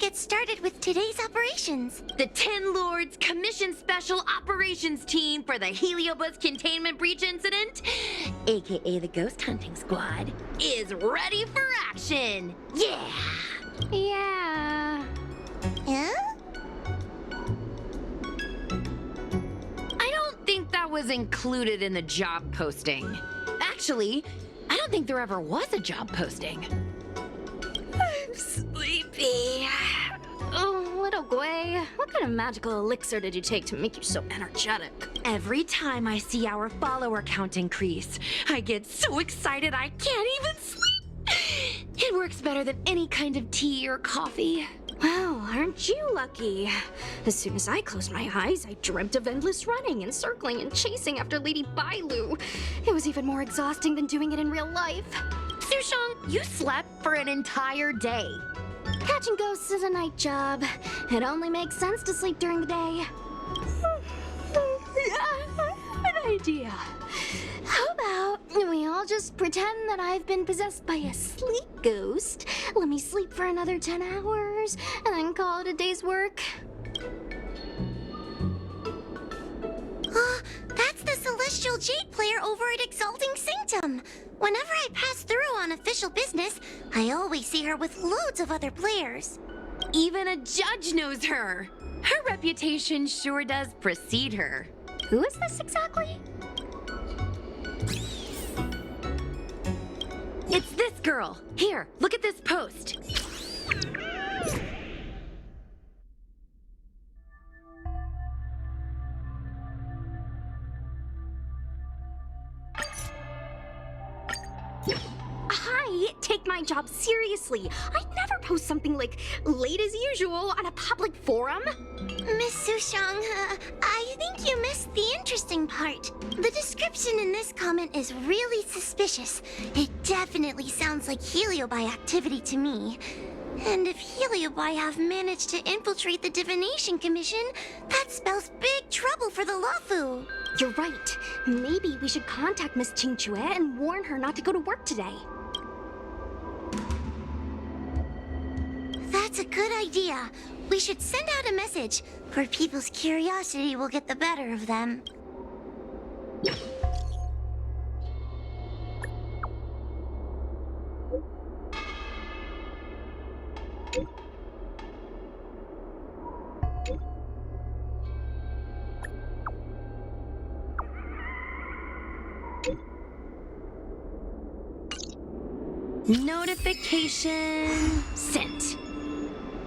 get started with today's operations. The Ten Lords Commission Special Operations Team for the Heliobus Containment Breach Incident, aka the Ghost Hunting Squad, is ready for action! Yeah! Yeah. Yeah? I don't think that was included in the job posting. Actually, I don't think there ever was a job posting. I'm sleepy. Oh, little Gwei, what kind of magical elixir did you take to make you so energetic? Every time I see our follower count increase, I get so excited I can't even sleep. It works better than any kind of tea or coffee. Well, aren't you lucky? As soon as I closed my eyes, I dreamt of endless running and circling and chasing after Lady Bailu. It was even more exhausting than doing it in real life. Xuan, you slept for an entire day. Catching ghosts is a night job. It only makes sense to sleep during the day. An idea. How about we all just pretend that I've been possessed by a sleep ghost? Let me sleep for another 10 hours, and then call it a day's work. That's the Celestial Jade player over at Exalting Sanctum. Whenever I pass through on official business, I always see her with loads of other players. Even a judge knows her. Her reputation sure does precede her. Who is this exactly? It's this girl. Here, look at this post. Hi, take my job seriously. I'd never post something like late as usual on a public forum. Miss Sushang, I think you missed the interesting part. The description in this comment is really suspicious. It definitely sounds like Heliobi activity to me. And if Heliobi have managed to infiltrate the Divination Commission, that spells big trouble for the Luofu. You're right. Maybe we should contact Miss Qingchue and warn her not to go to work today. That's a good idea. We should send out a message, or people's curiosity will get the better of them. Notification sent.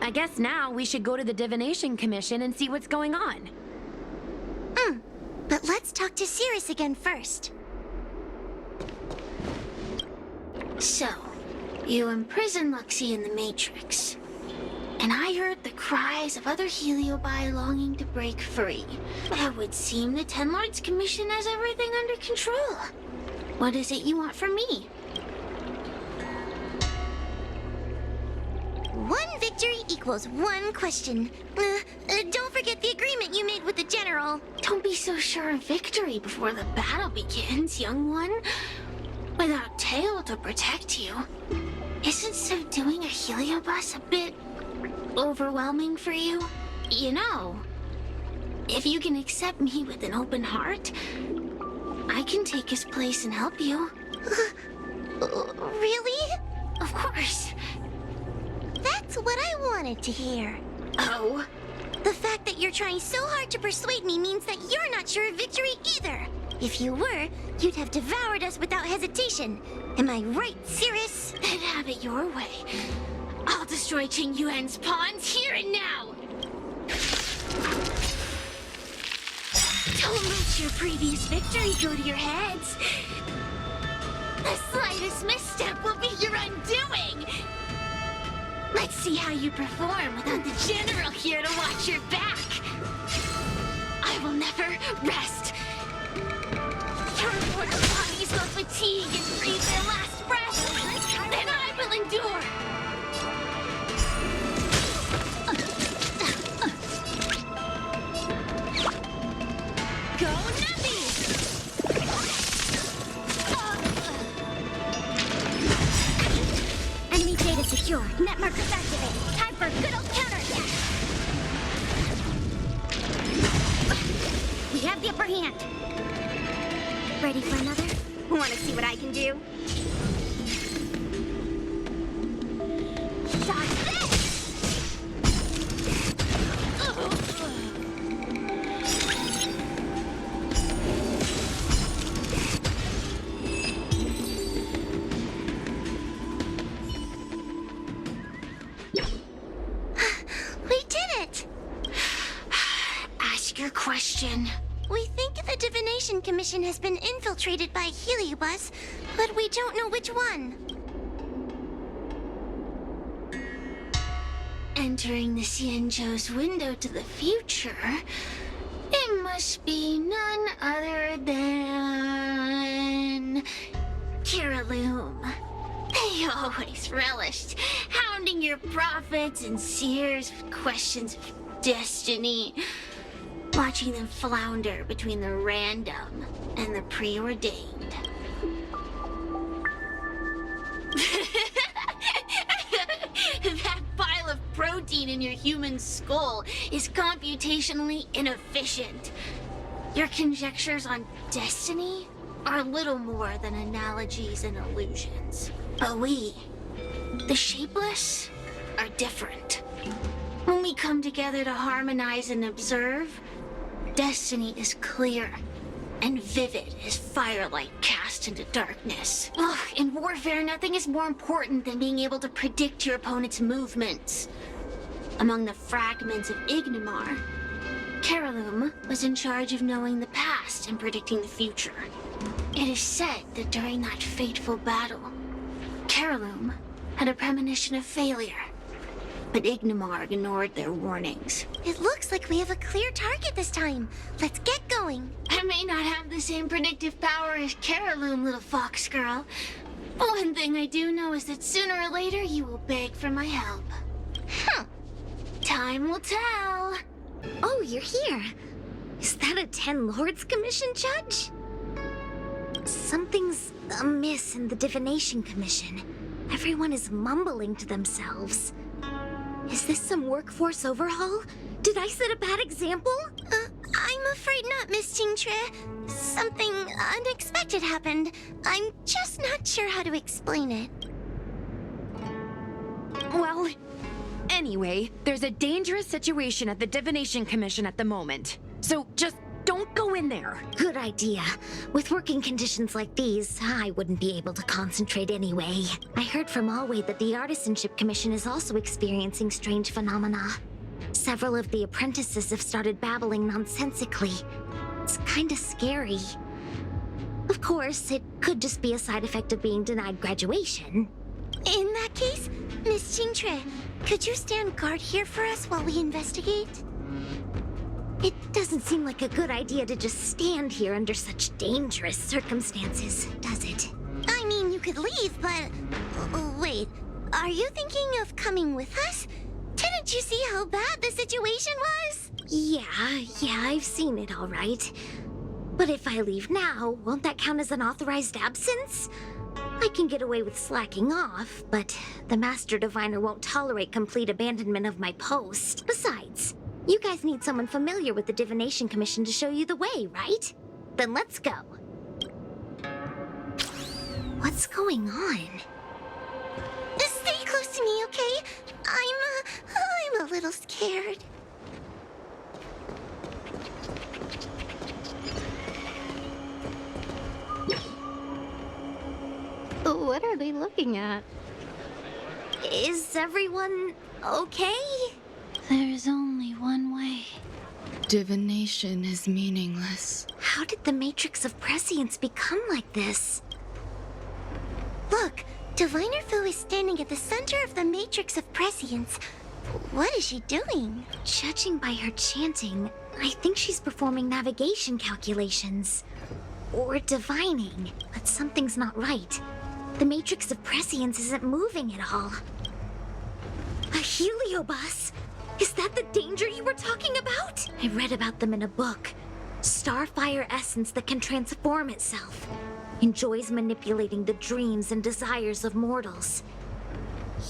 I guess now we should go to the Divination Commission and see what's going on. But let's talk to Cirrus again first. So, you imprisoned Luxie in the Matrix. And I heard the cries of other Heliobi longing to break free. It would seem the Ten Lords Commission has everything under control. What is it you want from me? One victory equals one question. Don't forget the agreement you made with the General. Don't be so sure of victory before the battle begins, young one. Without Tail to protect you, isn't subduing a Heliobus a bit overwhelming for you? You know, if you can accept me with an open heart, I can take his place and help you. Really? Of course. That's what I wanted to hear. Oh? The fact that you're trying so hard to persuade me means that you're not sure of victory either. If you were, you'd have devoured us without hesitation. Am I right, Cirrus? Then have it your way. I'll destroy Qing Yuan's pawns here and now! Don't let your previous victory go to your heads. The slightest misstep will be your undoing! Let's see how you perform without the General here to watch your back. I will never rest. Your mortal bodies will fatigue and breathe their last breath. Then I will endure. Go Navi! Enemy data secure. Net markers activated. Time for good old counter upper hand. Ready for another? Want to see what I can do? Dodge this! We did it! Ask your question. We think the Divination Commission has been infiltrated by Heliobus, but we don't know which one. Entering the Xianzhou's window to the future, it must be none other than... Kiraloom. They always relished hounding your prophets and seers with questions of destiny. Watching them flounder between the random and the preordained. That pile of protein in your human skull is computationally inefficient. Your conjectures on destiny are little more than analogies and illusions. But we, the Shapeless, are different. When we come together to harmonize and observe, destiny is clear and vivid as firelight cast into darkness. Ugh, in warfare, nothing is more important than being able to predict your opponent's movements. Among the fragments of Ignimar, Kiraloom was in charge of knowing the past and predicting the future. It is said that during that fateful battle, Kiraloom had a premonition of failure. But Ignimar ignored their warnings. It looks like we have a clear target this time. Let's get going. I may not have the same predictive power as Kiraloom, little fox girl. But one thing I do know is that sooner or later you will beg for my help. Huh. Time will tell. Oh, you're here. Is that a 10 Lords Commission judge? Something's amiss in the Divination Commission. Everyone is mumbling to themselves. Is this some workforce overhaul? Did I set a bad example? I'm afraid not, Miss Qingtre. Something unexpected happened. I'm just not sure how to explain it. Well, anyway, there's a dangerous situation at the Divination Commission at the moment. So just don't go in there. Good idea. With working conditions like these, I wouldn't be able to concentrate anyway. I heard from Alway that the Artisanship Commission is also experiencing strange phenomena. Several of the apprentices have started babbling nonsensically. It's kinda scary. Of course, it could just be a side effect of being denied graduation. In that case, Miss Qingtre, could you stand guard here for us while we investigate? It doesn't seem like a good idea to just stand here under such dangerous circumstances, does it? I mean, you could leave, but... Wait, are you thinking of coming with us? Didn't you see how bad the situation was? Yeah, I've seen it all right. But if I leave now, won't that count as an authorized absence? I can get away with slacking off, but the Master Diviner won't tolerate complete abandonment of my post. Besides, you guys need someone familiar with the Divination Commission to show you the way, right? Then let's go. What's going on? Stay close to me, okay? I'm a little scared. What are they looking at? Is everyone okay? There's only one way. Divination is meaningless. How did the Matrix of Prescience become like this? Look, Diviner Fu is standing at the center of the Matrix of Prescience. What is she doing? Judging by her chanting, I think she's performing navigation calculations. Or divining, but something's not right. The Matrix of Prescience isn't moving at all. A heliobus? Is that the danger you were talking about? I read about them in a book. Starfire essence that can transform itself. Enjoys manipulating the dreams and desires of mortals.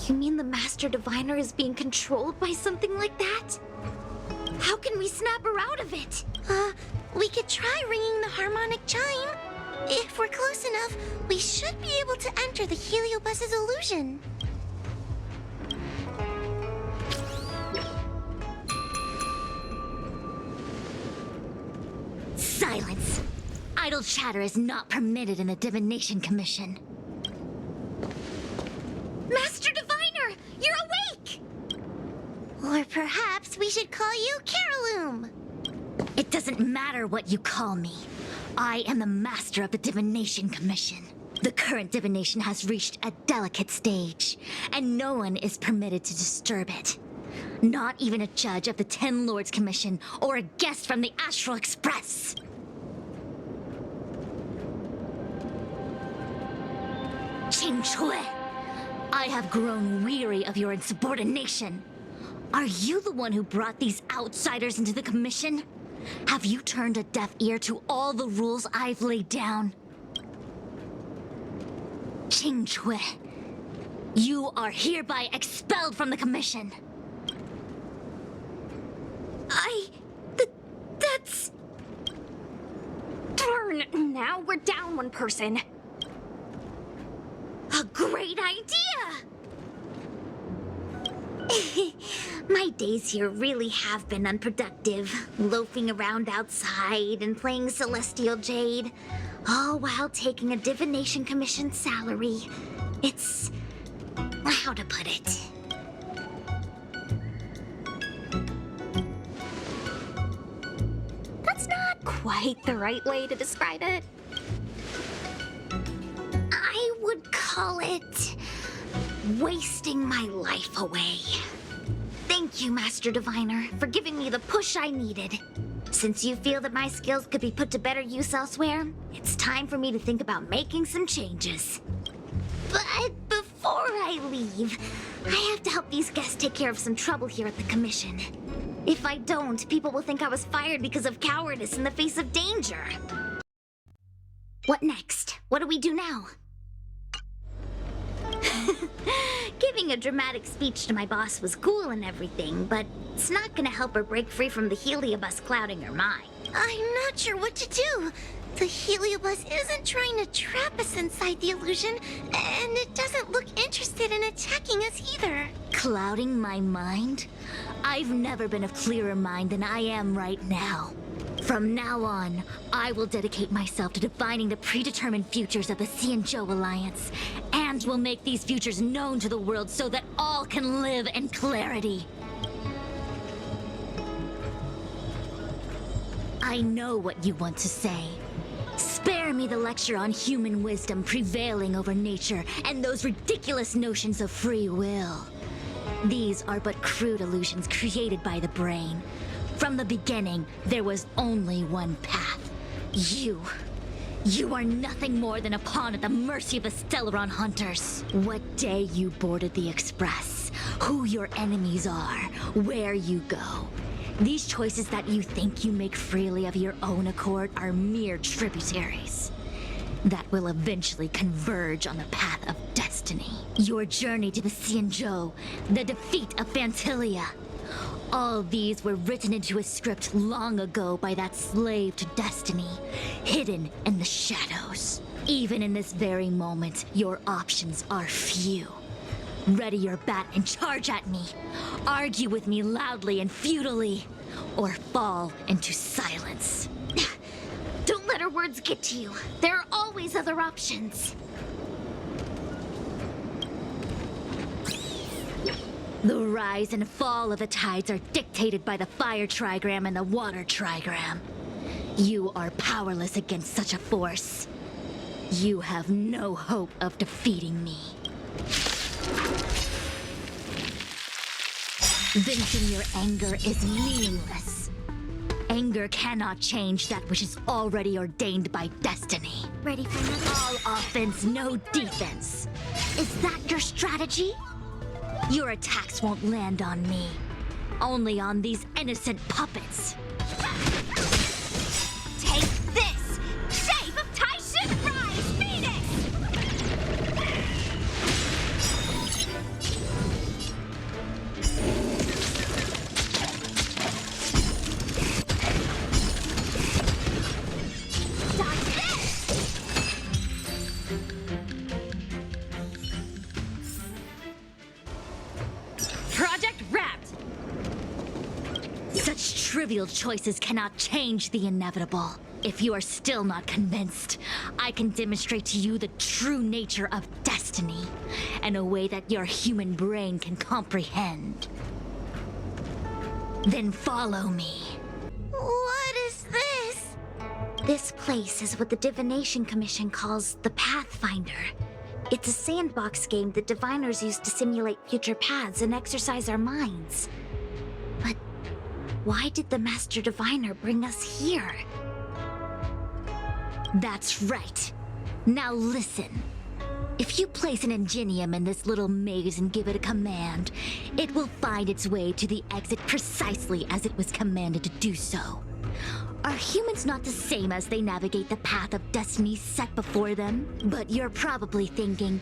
You mean the Master Diviner is being controlled by something like that? How can we snap her out of it? We could try ringing the harmonic chime. If we're close enough, we should be able to enter the Heliobus's illusion. Silence! Idle chatter is not permitted in the Divination Commission. Master Diviner, you're awake! Or perhaps we should call you Caroloom. It doesn't matter what you call me. I am the master of the Divination Commission. The current divination has reached a delicate stage, and no one is permitted to disturb it. Not even a judge of the Ten Lords Commission or a guest from the Astral Express. Qingchui, I have grown weary of your insubordination. Are you the one who brought these outsiders into the commission? Have you turned a deaf ear to all the rules I've laid down? Qingchui, you are hereby expelled from the commission. That's... Darn, now we're down one person. A great idea! My days here really have been unproductive, loafing around outside and playing Celestial Jade, all while taking a Divination Commission salary. It's... how to put it? That's not quite the right way to describe it. I would call it... wasting my life away. Thank you, Master Diviner, for giving me the push I needed. Since you feel that my skills could be put to better use elsewhere, it's time for me to think about making some changes. But before I leave, I have to help these guests take care of some trouble here at the Commission. If I don't, people will think I was fired because of cowardice in the face of danger. What next? What do we do now? Giving a dramatic speech to my boss was cool and everything, but it's not gonna help her break free from the Heliobus clouding her mind. I'm not sure what to do. The Heliobus isn't trying to trap us inside the illusion, and it doesn't look interested in attacking us either. Clouding my mind? I've never been of clearer mind than I am right now. From now on, I will dedicate myself to defining the predetermined futures of the Xianzhou Alliance, and will make these futures known to the world so that all can live in clarity. I know what you want to say. Spare me the lecture on human wisdom prevailing over nature and those ridiculous notions of free will. These are but crude illusions created by the brain. From the beginning, there was only one path. You are nothing more than a pawn at the mercy of the Stellaron hunters. What day you boarded the Express, who your enemies are, where you go. These choices that you think you make freely of your own accord are mere tributaries that will eventually converge on the path of destiny. Your journey to the Xianzhou, the defeat of Phantilia. All these were written into a script long ago by that slave to destiny, hidden in the shadows. Even in this very moment, your options are few. Ready your bat and charge at me. Argue with me loudly and futilely, or fall into silence. Don't let her words get to you. There are always other options. The rise and fall of the tides are dictated by the fire trigram and the water trigram. You are powerless against such a force. You have no hope of defeating me. Venting your anger is meaningless. Anger cannot change that which is already ordained by destiny. Ready for another? All offense, no defense. Is that your strategy? Your attacks won't land on me. Only on these innocent puppets. Take this! Shape of Taishin Rise, Phoenix! Such trivial choices cannot change the inevitable. If you are still not convinced, I can demonstrate to you the true nature of destiny in a way that your human brain can comprehend. Then follow me. What is this? This place is what the Divination Commission calls the Pathfinder. It's a sandbox game that diviners use to simulate future paths and exercise our minds. But why did the Master Diviner bring us here? That's right. Now listen. If you place an ingenium in this little maze and give it a command, it will find its way to the exit precisely as it was commanded to do so. Are humans not the same as they navigate the path of destiny set before them? But you're probably thinking,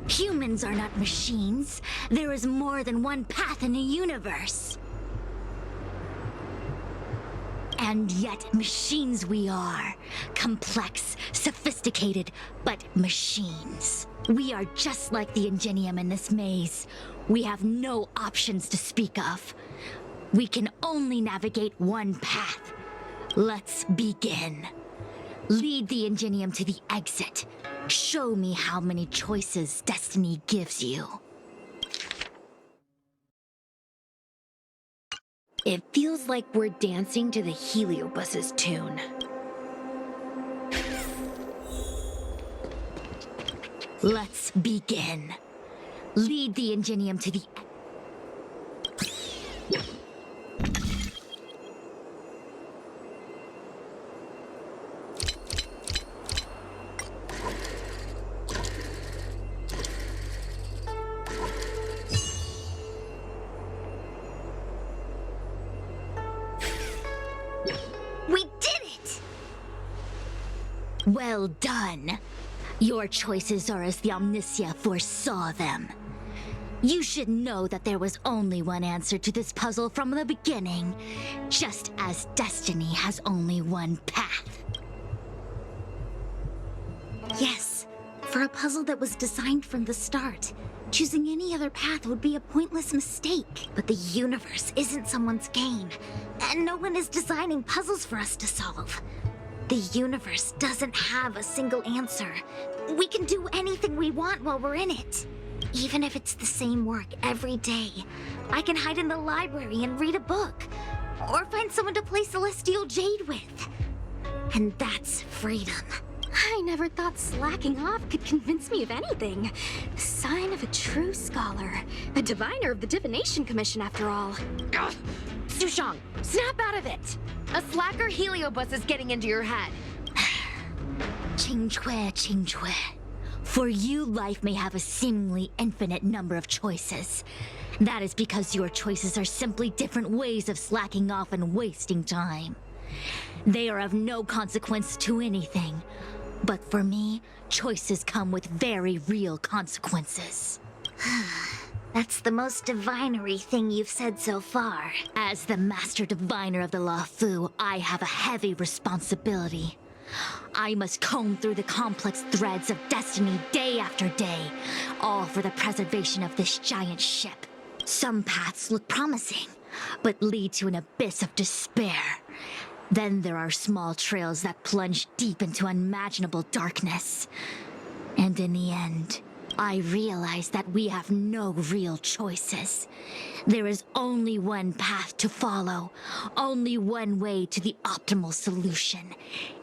humans are not machines. There is more than one path in the universe. And yet, machines we are. Complex, sophisticated, but machines. We are just like the ingenium in this maze. We have no options to speak of. We can only navigate one path. Let's begin. Lead the ingenium to the exit. Show me how many choices destiny gives you. It feels like we're dancing to the Heliobus's tune. Let's begin. Lead the ingenium to the... We did it! Well done. Your choices are as the Omnicia foresaw them. You should know that there was only one answer to this puzzle from the beginning, just as destiny has only one path. Yes, for a puzzle that was designed from the start, choosing any other path would be a pointless mistake. But the universe isn't someone's game, and no one is designing puzzles for us to solve. The universe doesn't have a single answer. We can do anything we want while we're in it. Even if it's the same work every day, I can hide in the library and read a book, or find someone to play Celestial Jade with. And that's freedom. I never thought slacking off could convince me of anything. Sign of a true scholar. A diviner of the Divination Commission, after all. Ugh. Xuan, snap out of it! A slacker Heliobus is getting into your head. Qingque. For you, life may have a seemingly infinite number of choices. That is because your choices are simply different ways of slacking off and wasting time. They are of no consequence to anything. But for me, choices come with very real consequences. That's the most divinery thing you've said so far. As the master diviner of the Lafu, I have a heavy responsibility. I must comb through the complex threads of destiny day after day, all for the preservation of this giant ship. Some paths look promising, but lead to an abyss of despair. Then there are small trails that plunge deep into unimaginable darkness. And in the end, I realize that we have no real choices. There is only one path to follow, only one way to the optimal solution,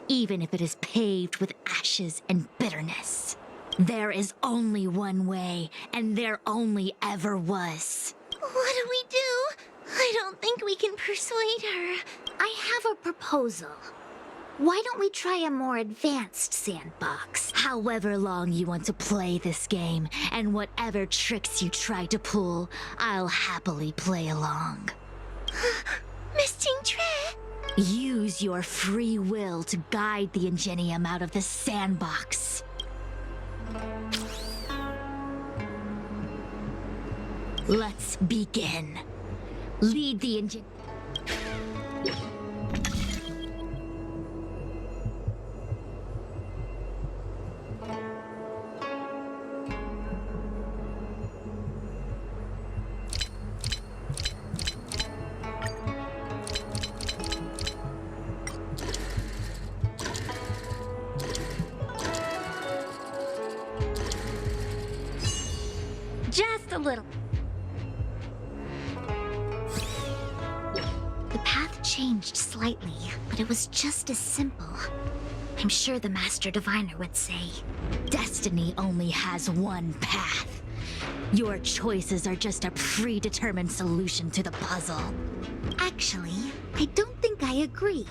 even if it is paved with ashes and bitterness. There is only one way, and there only ever was. What do we do? I don't think we can persuade her. I have a proposal. Why don't we try a more advanced sandbox? However long you want to play this game, and whatever tricks you try to pull, I'll happily play along. Miss Qingque? Use your free will to guide the ingenium out of the sandbox. Let's begin. Lead the engine. changed slightly, but it was just as simple. I'm sure the Master Diviner would say, Destiny only has one path. Your choices are just a predetermined solution to the puzzle. actually, I don't think I agree.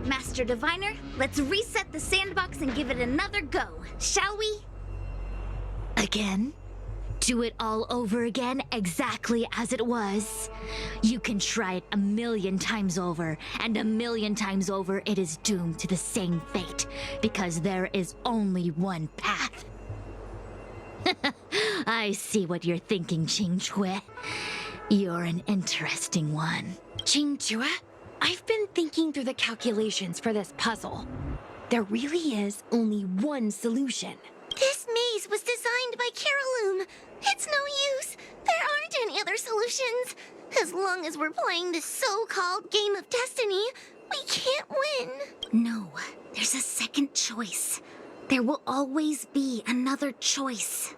Master Diviner, let's reset the sandbox and give it another go, shall we? Again? Do it all over again exactly as it was? You can try it 1,000,000 times over, and 1,000,000 times over it is doomed to the same fate, because there is only one path. I see what you're thinking, Qingque. You're an interesting one. Qingque, I've been thinking through the calculations for this puzzle. There really is only one solution. This maze was designed by Caroloom. It's no use. There aren't any other solutions. As long as we're playing this so-called game of destiny, we can't win. No, there's a second choice. There will always be another choice.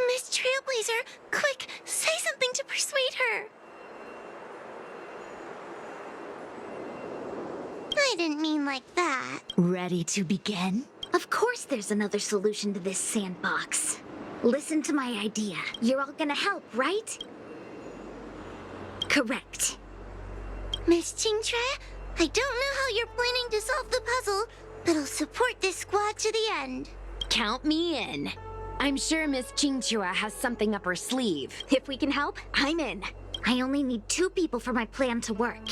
Miss Trailblazer, quick, say something to persuade her. I didn't mean like that. Ready to begin? Of course there's another solution to this sandbox. Listen to my idea. You're all gonna help, right? Correct. Miss Qingque, I don't know how you're planning to solve the puzzle, but I'll support this squad to the end. Count me in. I'm sure Miss Qingque has something up her sleeve. If we can help, I'm in. I only need 2 people for my plan to work.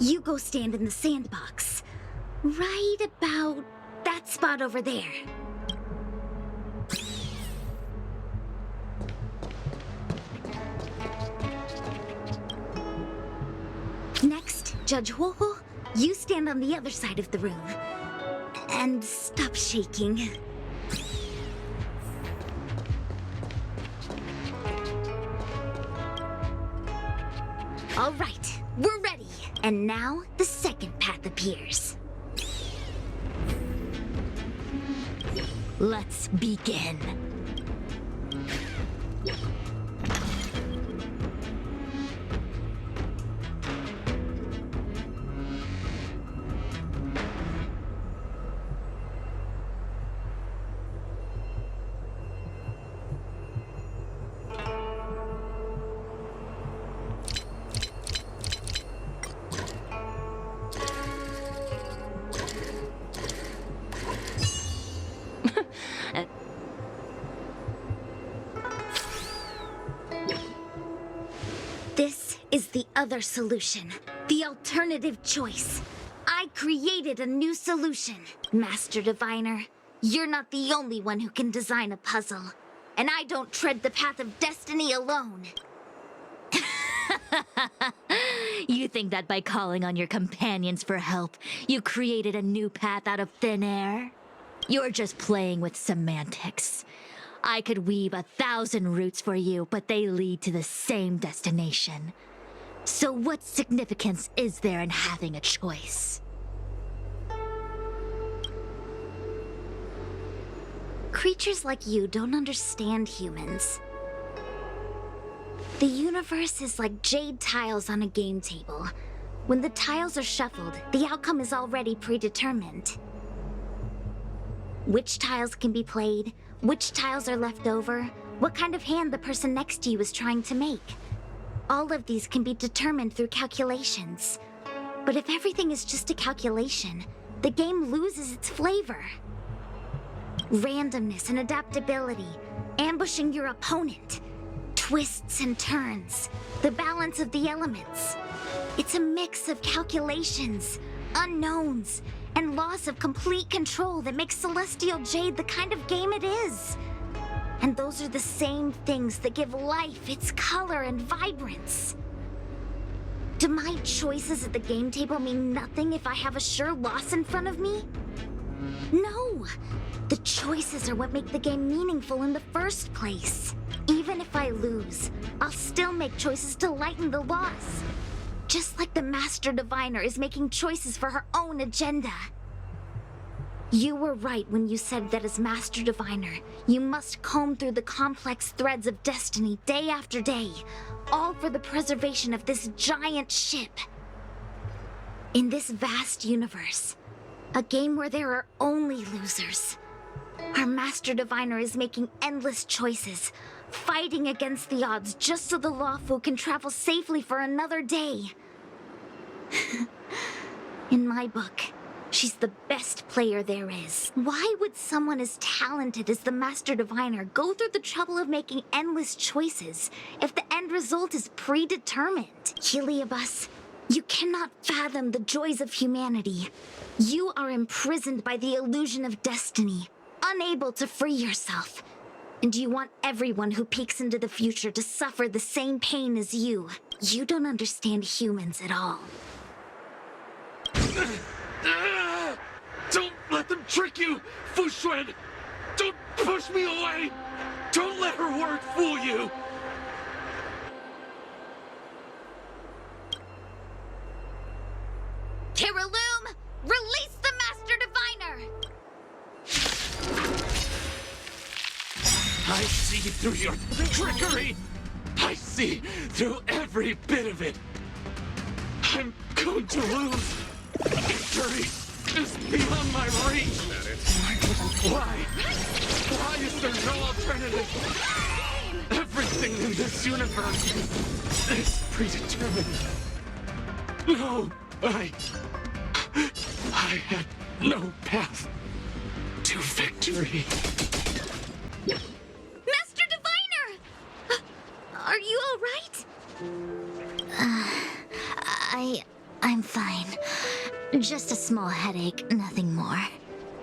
You go stand in the sandbox. Right about that spot over there. Next, Judge Huohu, you stand on the other side of the room. And stop shaking. All right, we're ready. And now, the second path appears. Let's begin. This is the other solution. The alternative choice. I created a new solution. Master Diviner, you're not the only one who can design a puzzle. And I don't tread the path of destiny alone. You think that by calling on your companions for help, you created a new path out of thin air? You're just playing with semantics. I could weave 1,000 routes for you, but they lead to the same destination. So what significance is there in having a choice? Creatures like you don't understand humans. The universe is like jade tiles on a game table. When the tiles are shuffled, the outcome is already predetermined. Which tiles can be played, which tiles are left over, what kind of hand the person next to you is trying to make. All of these can be determined through calculations. But if everything is just a calculation, the game loses its flavor. Randomness and adaptability, ambushing your opponent, twists and turns, the balance of the elements. It's a mix of calculations, unknowns, and loss of complete control that makes Celestial Jade the kind of game it is. And those are the same things that give life its color and vibrance. Do my choices at the game table mean nothing if I have a sure loss in front of me? No! The choices are what make the game meaningful in the first place. Even if I lose, I'll still make choices to lighten the loss. Just like the Master Diviner is making choices for her own agenda. You were right when you said that as Master Diviner, you must comb through the complex threads of destiny day after day, all for the preservation of this giant ship. In this vast universe, a game where there are only losers, our Master Diviner is making endless choices, fighting against the odds just so the Lawfu can travel safely for another day. In my book, she's the best player there is. Why would someone as talented as the Master Diviner go through the trouble of making endless choices if the end result is predetermined? Heliobus, you cannot fathom the joys of humanity. You are imprisoned by the illusion of destiny, unable to free yourself. And you want everyone who peeks into the future to suffer the same pain as you. You don't understand humans at all. Don't let them trick you, Xuan! Don't push me away! Don't let her word fool you! Kiriloom, release the Master Diviner! I see through your trickery! I see through every bit of it! I'm going to lose! Victory is beyond my reach! Why? Why is there no alternative? Everything in this universe is predetermined. No, I had no path to victory. Master Diviner! Are you all right? I'm fine. Just a small headache, nothing more.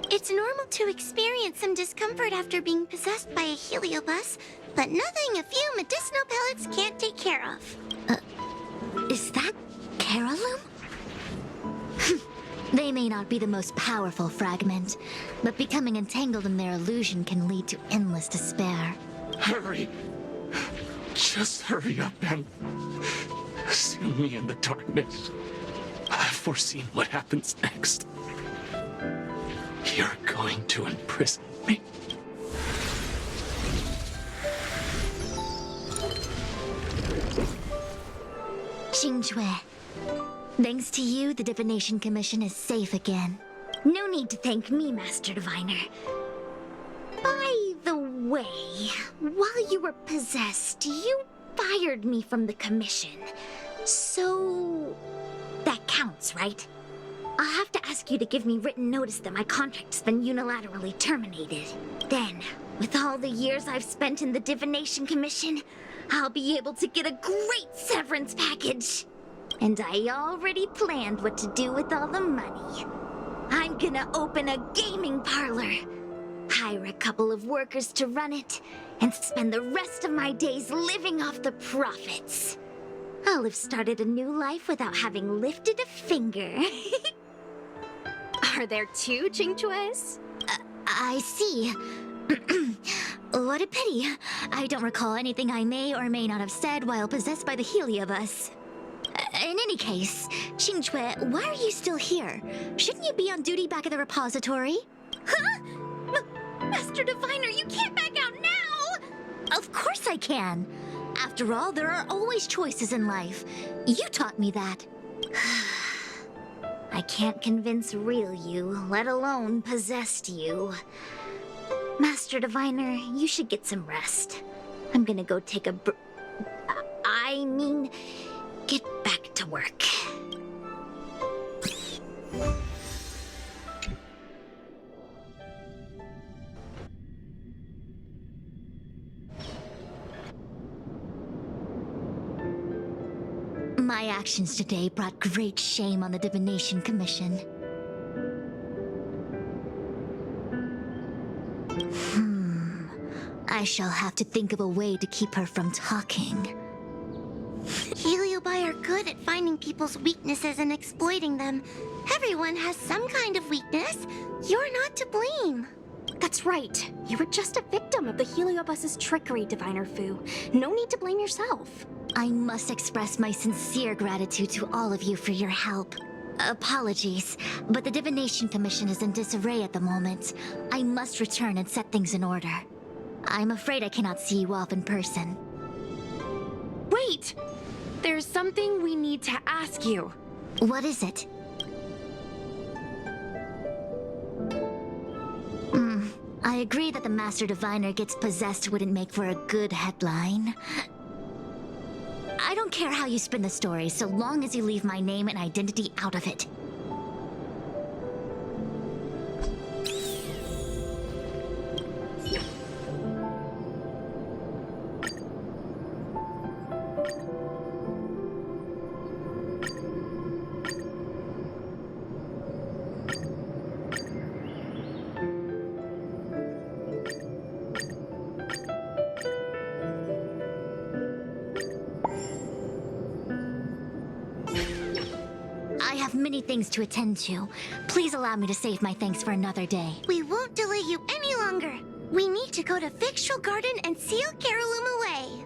It's normal to experience some discomfort after being possessed by a heliobus, but nothing a few medicinal pellets can't take care of. Is that Kiriloom? They may not be the most powerful fragment, but becoming entangled in their illusion can lead to endless despair. Hurry! Just hurry up and seal me in the darkness. I've foreseen what happens next. You're going to imprison me. Xingque, thanks to you, the Divination Commission is safe again. No need to thank me, Master Diviner. By the way, while you were possessed, you fired me from the commission. So... that counts, right? I'll have to ask you to give me written notice that my contract's been unilaterally terminated. Then, with all the years I've spent in the Divination Commission, I'll be able to get a great severance package. And I already planned what to do with all the money. I'm gonna open a gaming parlor, hire a couple of workers to run it, and spend the rest of my days living off the profits. I'll have started a new life without having lifted a finger. Are there two Xingques? I see. What a pity. I don't recall anything I may or may not have said while possessed by the Heliobus. In any case, Xingque, why are you still here? Shouldn't you be on duty back at the repository? Huh? Master Diviner, you can't back out now! Of course I can. After all, there are always choices in life. You taught me that. I can't convince real you, let alone possessed you. Master Diviner, you should get some rest. I'm gonna go take a get back to work. My actions today brought great shame on the Divination Commission. I shall have to think of a way to keep her from talking. Heliobi are good at finding people's weaknesses and exploiting them. Everyone has some kind of weakness. You're not to blame. That's right. You were just a victim of the Heliobus's trickery, Diviner Fu. No need to blame yourself. I must express my sincere gratitude to all of you for your help. Apologies, but the Divination Commission is in disarray at the moment. I must return and set things in order. I'm afraid I cannot see you off in person. Wait! There's something we need to ask you. What is it? I agree that the Master Diviner gets possessed wouldn't make for a good headline. I don't care how you spin the story, so long as you leave my name and identity out of it. I have many things to attend to. Please allow me to save my thanks for another day. We won't delay you any longer. We need to go to Fictional Garden and seal Carolum away.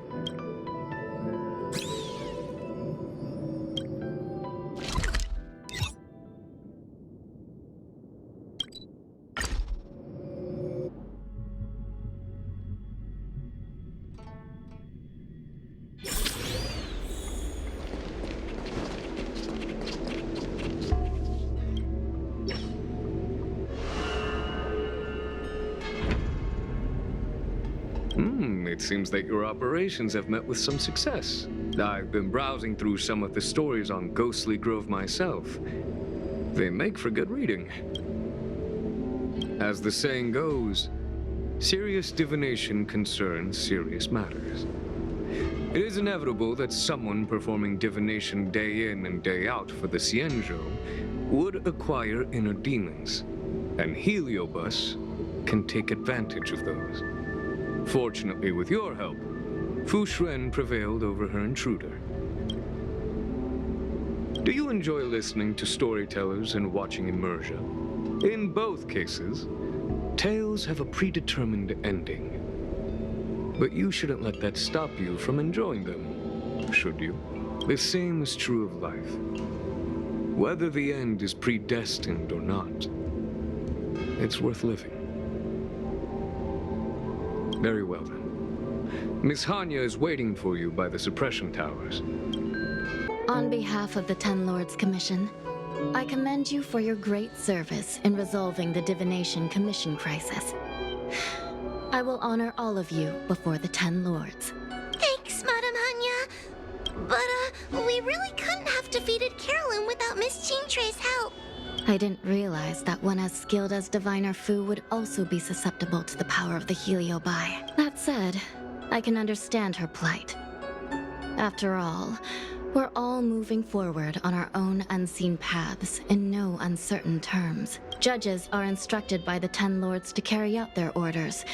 It seems that your operations have met with some success. I've been browsing through some of the stories on Ghostly Grove myself. They make for good reading. As the saying goes, serious divination concerns serious matters. It is inevitable that someone performing divination day in and day out for the Xianzhou would acquire inner demons, and Heliobus can take advantage of those. Fortunately, with your help, Xuan prevailed over her intruder. Do you enjoy listening to storytellers and watching immersion? In both cases, tales have a predetermined ending. But you shouldn't let that stop you from enjoying them, should you? The same is true of life. Whether the end is predestined or not, it's worth living. Very well, then. Miss Hanya is waiting for you by the suppression towers. On behalf of the Ten Lords Commission, I commend you for your great service in resolving the Divination Commission crisis. I will honor all of you before the Ten Lords. Thanks, Madam Hanya. But, we really couldn't have defeated Carolyn without Miss Chingtre's help. I didn't realize that one as skilled as Diviner Fu would also be susceptible to the power of the Heliobi. That said, I can understand her plight. After all, we're all moving forward on our own unseen paths in no uncertain terms. Judges are instructed by the Ten Lords to carry out their orders,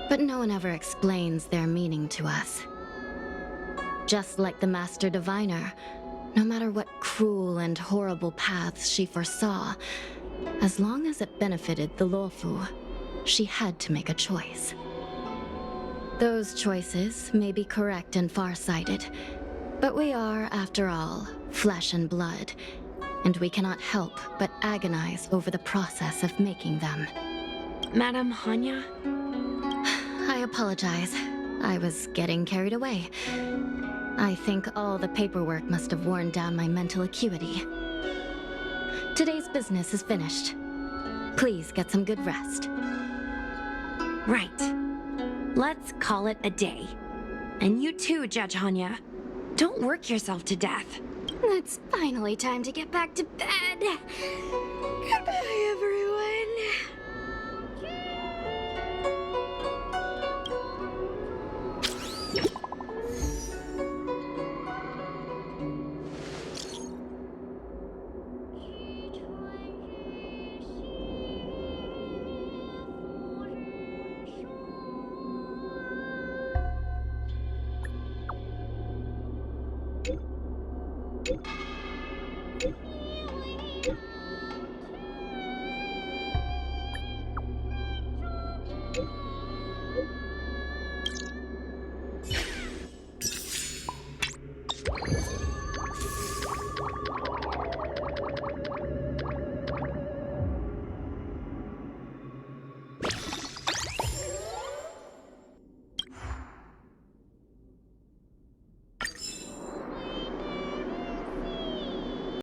but no one ever explains their meaning to us. Just like the Master Diviner, no matter what cruel and horrible paths she foresaw, as long as it benefited the Luofu, she had to make a choice. Those choices may be correct and far-sighted, but we are, after all, flesh and blood, and we cannot help but agonize over the process of making them. Madam Hanya? I apologize. I was getting carried away. I think all the paperwork must have worn down my mental acuity. Today's business is finished. Please get some good rest. Right. Let's call it a day. And you too, Judge Hanya. Don't work yourself to death. It's finally time to get back to bed. Goodbye, everyone.